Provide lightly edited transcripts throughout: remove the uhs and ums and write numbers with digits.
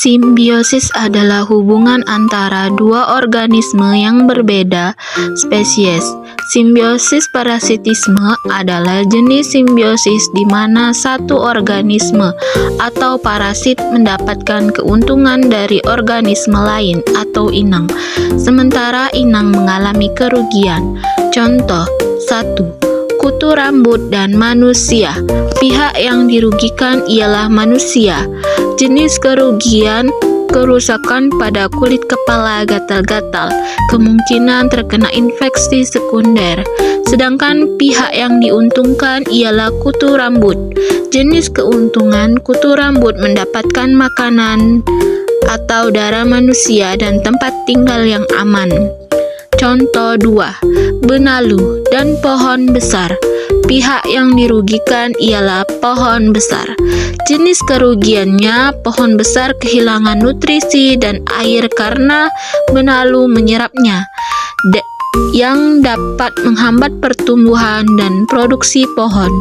Simbiosis adalah hubungan antara dua organisme yang berbeda spesies. Simbiosis parasitisme adalah jenis simbiosis di mana satu organisme atau parasit mendapatkan keuntungan dari organisme lain atau inang, sementara inang mengalami kerugian. Contoh 1. Kutu rambut dan manusia. Pihak yang dirugikan ialah manusia. Jenis kerugian: kerusakan pada kulit kepala gatal-gatal, kemungkinan terkena infeksi sekunder. Sedangkan pihak yang diuntungkan ialah kutu rambut. Jenis keuntungan: kutu rambut mendapatkan makanan atau darah manusia dan tempat tinggal yang aman. Contoh 2. Benalu dan pohon besar. Pihak yang dirugikan ialah pohon besar. Jenis kerugiannya: pohon besar kehilangan nutrisi dan air karena benalu menyerapnya, yang dapat menghambat pertumbuhan dan produksi pohon.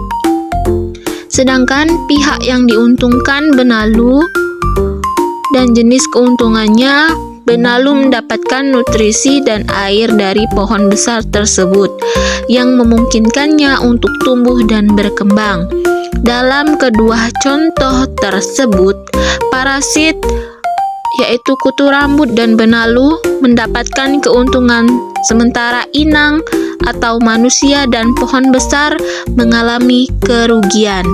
Sedangkan pihak yang diuntungkan benalu, dan jenis keuntungannya: benalu mendapatkan nutrisi dan air dari pohon besar tersebut, yang memungkinkannya untuk tumbuh dan berkembang. Dalam kedua contoh tersebut, parasit yaitu kutu rambut dan benalu mendapatkan keuntungan, sementara inang atau manusia dan pohon besar mengalami kerugian.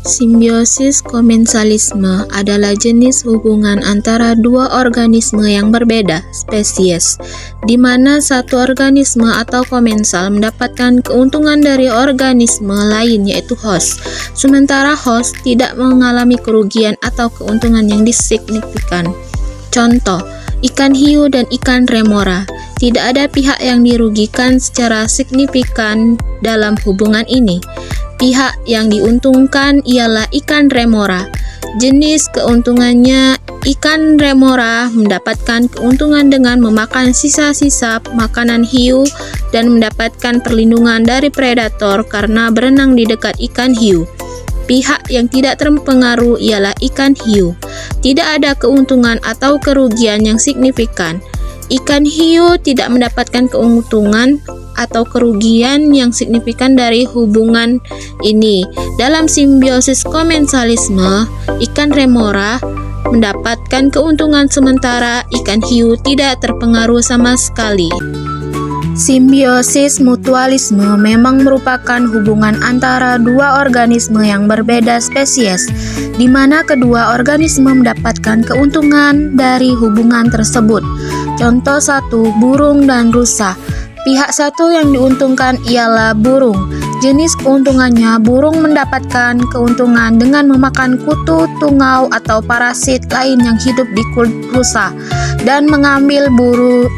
Simbiosis komensalisme adalah jenis hubungan antara dua organisme yang berbeda spesies, di mana satu organisme atau komensal mendapatkan keuntungan dari organisme lain yaitu host, sementara host tidak mengalami kerugian atau keuntungan yang signifikan. Contoh, ikan hiu dan ikan remora. Tidak ada pihak yang dirugikan secara signifikan dalam hubungan ini. Pihak yang diuntungkan ialah ikan remora. Jenis keuntungannya: ikan remora mendapatkan keuntungan dengan memakan sisa-sisa makanan hiu dan mendapatkan perlindungan dari predator karena berenang di dekat ikan hiu. Pihak yang tidak terpengaruh ialah ikan hiu. Tidak ada keuntungan atau kerugian yang signifikan. Ikan hiu tidak mendapatkan keuntungan atau kerugian yang signifikan dari hubungan ini. Dalam simbiosis komensalisme, ikan remora mendapatkan keuntungan sementara ikan hiu tidak terpengaruh sama sekali. Simbiosis mutualisme memang merupakan hubungan antara dua organisme yang berbeda spesies, di mana kedua organisme mendapatkan keuntungan dari hubungan tersebut. Contoh 1. Burung dan rusa. Pihak satu yang diuntungkan ialah burung. Jenis keuntungannya: burung mendapatkan keuntungan dengan memakan kutu, tungau, atau parasit lain yang hidup di kulit rusa dan mengambil buru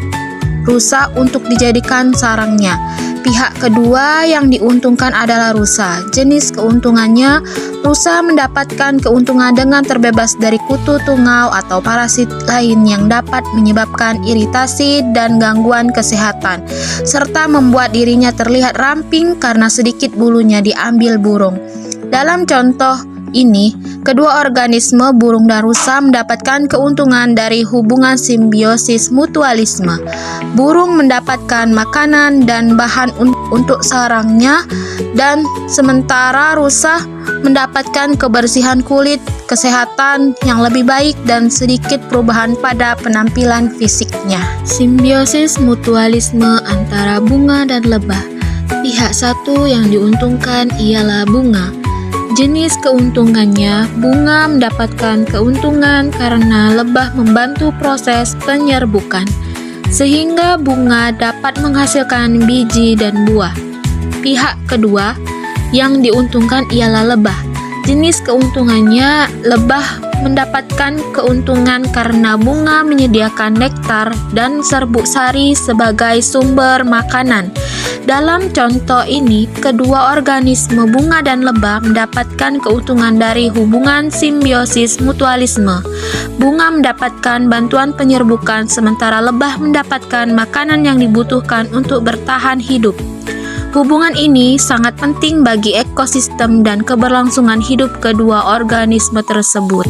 rusa untuk dijadikan sarangnya. Pihak kedua yang diuntungkan adalah rusa. Jenis keuntungannya: rusa mendapatkan keuntungan dengan terbebas dari kutu, tungau, atau parasit lain yang dapat menyebabkan iritasi dan gangguan kesehatan, serta membuat dirinya terlihat ramping karena sedikit bulunya diambil burung. Dalam contoh ini, kedua organisme burung dan rusa mendapatkan keuntungan dari hubungan simbiosis mutualisme. Burung mendapatkan makanan dan bahan untuk sarangnya, dan sementara rusa mendapatkan kebersihan kulit, kesehatan yang lebih baik, dan sedikit perubahan pada penampilan fisiknya. Simbiosis mutualisme antara bunga dan lebah. Pihak satu yang diuntungkan ialah bunga. Jenis keuntungannya: bunga mendapatkan keuntungan karena lebah membantu proses penyerbukan, sehingga bunga dapat menghasilkan biji dan buah. Pihak kedua yang diuntungkan ialah lebah. Jenis keuntungannya: lebah mendapatkan keuntungan karena bunga menyediakan nektar dan serbuk sari sebagai sumber makanan. Dalam contoh ini, kedua organisme bunga dan lebah mendapatkan keuntungan dari hubungan simbiosis mutualisme. Bunga mendapatkan bantuan penyerbukan, sementara lebah mendapatkan makanan yang dibutuhkan untuk bertahan hidup. Hubungan ini sangat penting bagi ekosistem dan keberlangsungan hidup kedua organisme tersebut.